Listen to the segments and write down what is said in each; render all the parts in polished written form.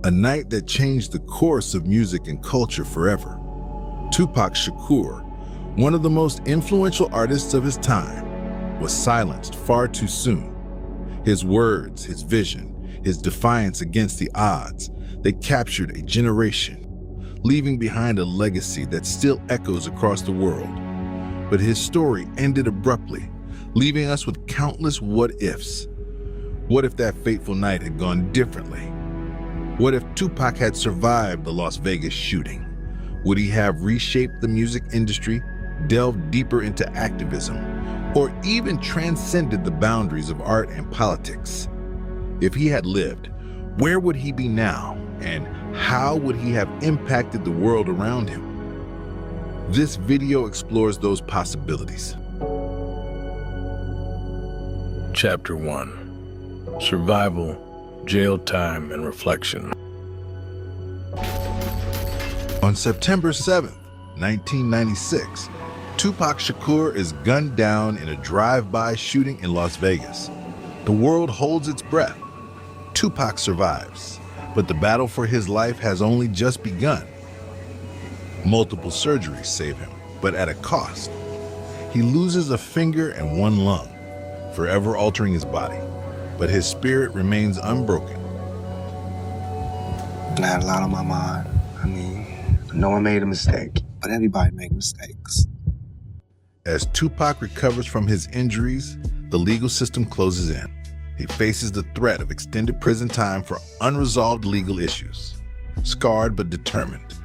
A night that changed the course of music and culture forever. Tupac Shakur, one of the most influential artists of his time, was silenced far too soon. His words, his vision, his defiance against the odds, they captured a generation, leaving behind a legacy that still echoes across the world. But his story ended abruptly, leaving us with countless what-ifs. What if that fateful night had gone differently? What if Tupac had survived the Las Vegas shooting? Would he have reshaped the music industry, delved deeper into activism, or even transcended the boundaries of art and politics? If he had lived, where would he be now, and how would he have impacted the world around him? This video explores those possibilities. Chapter 1: Survival, Jail Time, and Reflection. On September 7th, 1996, Tupac Shakur is gunned down in a drive-by shooting in Las Vegas. The world holds its breath. Tupac survives, but the battle for his life has only just begun. Multiple surgeries save him, but at a cost. He loses a finger and one lung, forever altering his body, but his spirit remains unbroken. I had a lot on my mind. No one made a mistake, but everybody makes mistakes. As Tupac recovers from his injuries, the legal system closes in. He faces the threat of extended prison time for unresolved legal issues. Scarred but determined,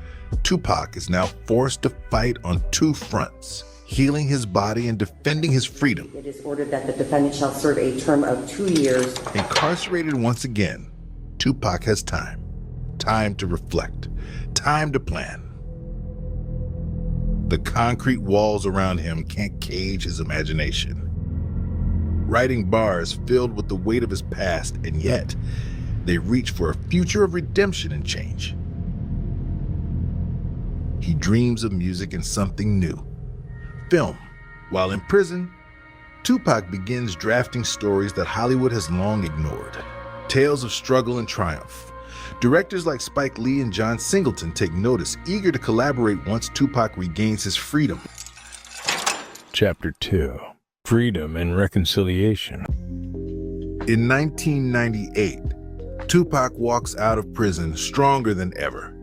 Tupac is now forced to fight on two fronts: healing his body and defending his freedom. It is ordered that the defendant shall serve a term of 2 years. Incarcerated once again, Tupac has time. Time to reflect. Time to plan. The concrete walls around him can't cage his imagination. Writing bars filled with the weight of his past, and yet they reach for a future of redemption and change. He dreams of music and something new: film. While in prison, Tupac begins drafting stories that Hollywood has long ignored. Tales of struggle and triumph. Directors like Spike Lee and John Singleton take notice, eager to collaborate once Tupac regains his freedom. Chapter 2: Freedom and Reconciliation. In 1998, Tupac walks out of prison stronger than ever.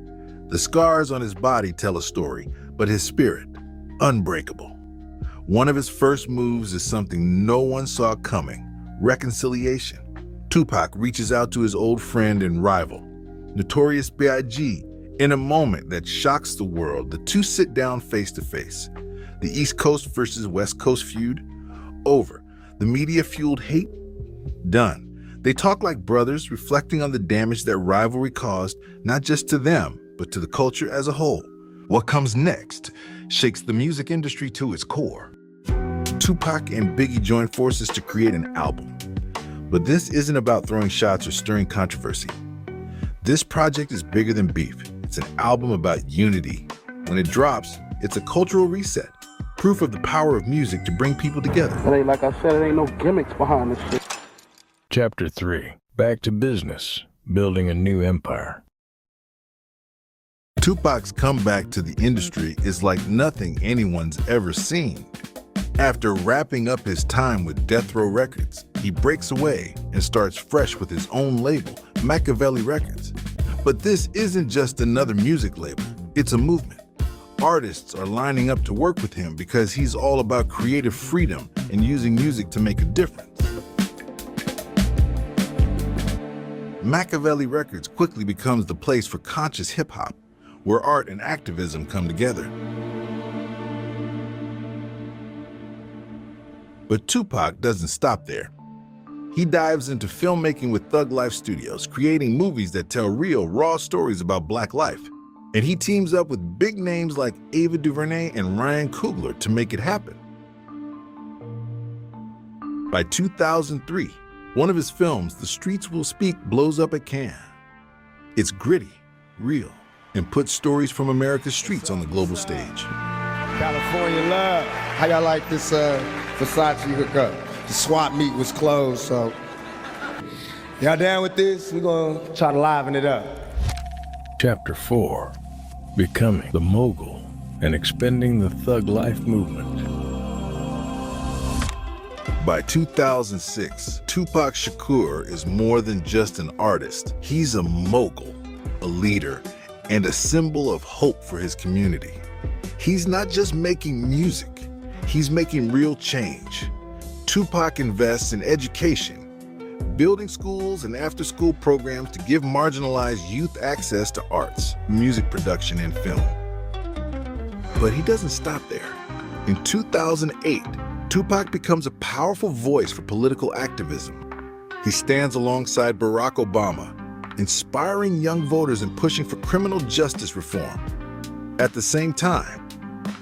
The scars on his body tell a story, but his spirit, unbreakable. One of his first moves is something no one saw coming: reconciliation. Tupac reaches out to his old friend and rival, Notorious B.I.G. In a moment that shocks the world, the two sit down face to face. The East Coast versus West Coast feud over. The media-fueled hate done. They talk like brothers, reflecting on the damage that rivalry caused, not just to them, but to the culture as a whole. What comes next shakes the music industry to its core. Tupac and Biggie join forces to create an album. But this isn't about throwing shots or stirring controversy. This project is bigger than beef. It's an album about unity. When it drops, it's a cultural reset, proof of the power of music to bring people together. It ain't, like I said, it ain't no gimmicks behind this shit. Chapter 3: Back to Business, Building a New Empire. Tupac's comeback to the industry is like nothing anyone's ever seen. After wrapping up his time with Death Row Records, he breaks away and starts fresh with his own label, Machiavelli Records. But this isn't just another music label, it's a movement. Artists are lining up to work with him because he's all about creative freedom and using music to make a difference. Machiavelli Records quickly becomes the place for conscious hip-hop, where art and activism come together. But Tupac doesn't stop there. He dives into filmmaking with Thug Life Studios, creating movies that tell real, raw stories about Black life. And he teams up with big names like Ava DuVernay and Ryan Coogler to make it happen. By 2003, one of his films, The Streets Will Speak, blows up at Cannes. It's gritty, real, and puts stories from America's streets on the global stage. California love. How y'all like this Versace hookup? The swap meet was closed, so y'all down with this? We're gonna try to liven it up. Chapter 4. Becoming the Mogul and Expanding the Thug Life Movement. By 2006, Tupac Shakur is more than just an artist. He's a mogul, a leader, and a symbol of hope for his community. He's not just making music, he's making real change. Tupac invests in education, building schools and after-school programs to give marginalized youth access to arts, music production, and film. But he doesn't stop there. In 2008, Tupac becomes a powerful voice for political activism. He stands alongside Barack Obama, inspiring young voters and pushing for criminal justice reform. At the same time,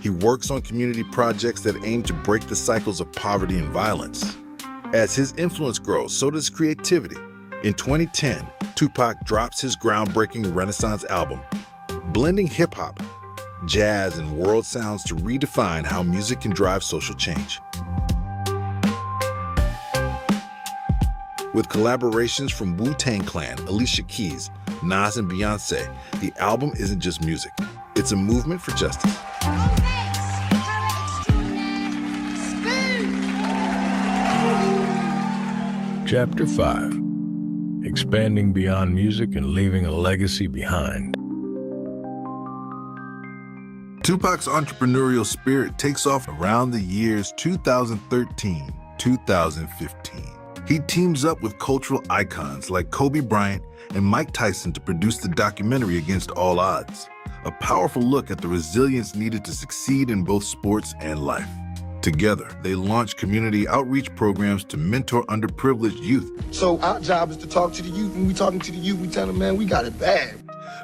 he works on community projects that aim to break the cycles of poverty and violence. As his influence grows, so does creativity. In 2010, Tupac drops his groundbreaking Renaissance album, blending hip-hop, jazz, and world sounds to redefine how music can drive social change. With collaborations from Wu-Tang Clan, Alicia Keys, Nas, and Beyonce, the album isn't just music, it's a movement for justice. Chapter 5. Expanding beyond music and leaving a legacy behind. Tupac's entrepreneurial spirit takes off around the years 2013, 2015. He teams up with cultural icons like Kobe Bryant and Mike Tyson to produce the documentary Against All Odds, a powerful look at the resilience needed to succeed in both sports and life. Together, they launch community outreach programs to mentor underprivileged youth. So our job is to talk to the youth. When we talking to the youth, we tell them, man, we got it bad.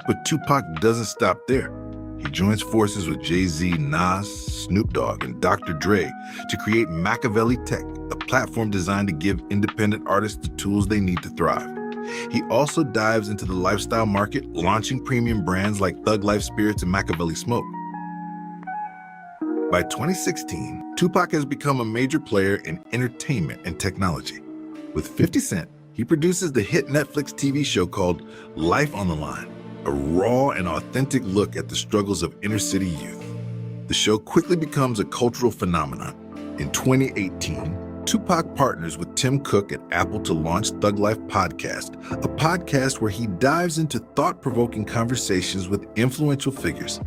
But Tupac doesn't stop there. He joins forces with Jay-Z, Nas, Snoop Dogg, and Dr. Dre to create Machiavelli Tech, a platform designed to give independent artists the tools they need to thrive. He also dives into the lifestyle market, launching premium brands like Thug Life Spirits and Machiavelli Smoke. By 2016, Tupac has become a major player in entertainment and technology. With 50 Cent, he produces the hit Netflix TV show called Life on the Line, a raw and authentic look at the struggles of inner-city youth. The show quickly becomes a cultural phenomenon. In 2018, Tupac partners with Tim Cook at Apple to launch Thug Life Podcast, a podcast where he dives into thought-provoking conversations with influential figures.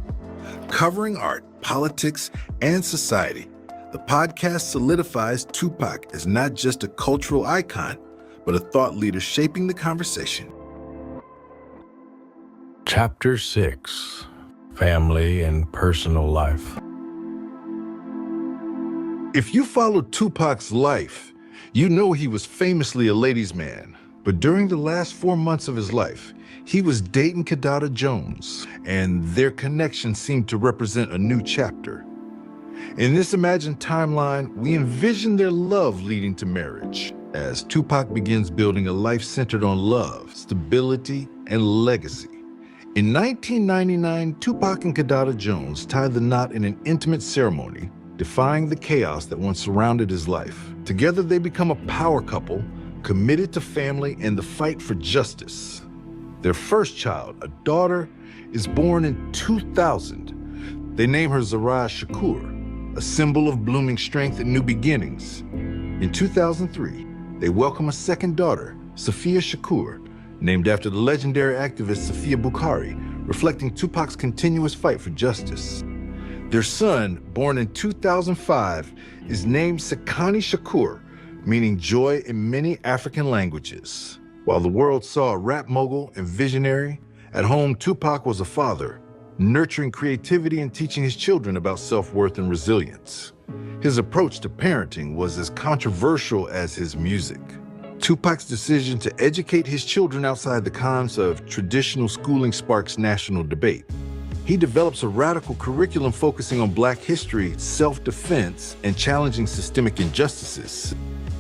Covering art, politics, and society, the podcast solidifies Tupac as not just a cultural icon, but a thought leader shaping the conversation. Chapter 6. Family and Personal Life. If you followed Tupac's life, you know he was famously a ladies' man. But during the last 4 months of his life, he was dating Kidada Jones, and their connection seemed to represent a new chapter. In this imagined timeline, we envision their love leading to marriage, as Tupac begins building a life centered on love, stability, and legacy. In 1999, Tupac and Kidada Jones tied the knot in an intimate ceremony, defying the chaos that once surrounded his life. Together, they become a power couple, committed to family and the fight for justice. Their first child, a daughter, is born in 2000. They name her Zariah Shakur, a symbol of blooming strength and new beginnings. In 2003, they welcome a second daughter, Safiya Shakur, named after the legendary activist Safiya Bukhari, reflecting Tupac's continuous fight for justice. Their son, born in 2005, is named Sekani Shakur, meaning joy in many African languages. While the world saw a rap mogul and visionary, at home Tupac was a father, nurturing creativity and teaching his children about self-worth and resilience. His approach to parenting was as controversial as his music. Tupac's decision to educate his children outside the confines of traditional schooling sparks national debate. He develops a radical curriculum focusing on Black history, self-defense, and challenging systemic injustices.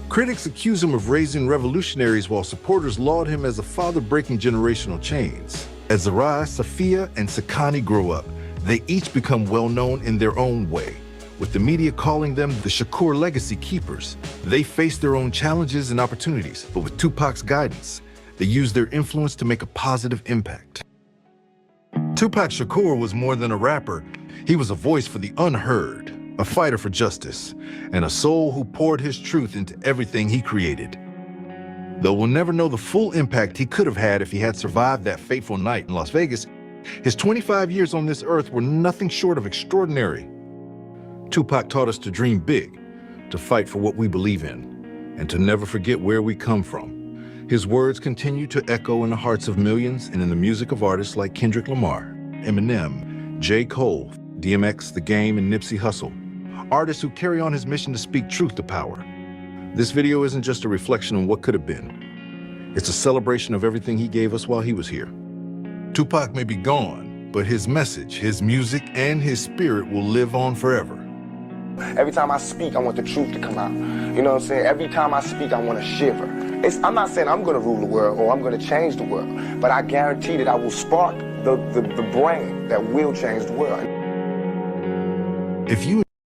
Critics accuse him of raising revolutionaries, while supporters laud him as a father breaking generational chains. As Zariah, Safiya, and Sekani grow up, they each become well-known in their own way, with the media calling them the Shakur legacy keepers. They face their own challenges and opportunities, but with Tupac's guidance, they use their influence to make a positive impact. Tupac Shakur was more than a rapper. He was a voice for the unheard, a fighter for justice, and a soul who poured his truth into everything he created. Though we'll never know the full impact he could have had if he had survived that fateful night in Las Vegas, his 25 years on this earth were nothing short of extraordinary. Tupac taught us to dream big, to fight for what we believe in, and to never forget where we come from. His words continue to echo in the hearts of millions and in the music of artists like Kendrick Lamar, Eminem, J. Cole, DMX, The Game, and Nipsey Hussle, artists who carry on his mission to speak truth to power. This video isn't just a reflection on what could have been. It's a celebration of everything he gave us while he was here. Tupac may be gone, but his message, his music, and his spirit will live on forever. Every time I speak, I want the truth to come out. You know what I'm saying? Every time I speak, I want to shiver. I'm not saying I'm going to rule the world or I'm going to change the world, but I guarantee that I will spark the brain that will change the world. If you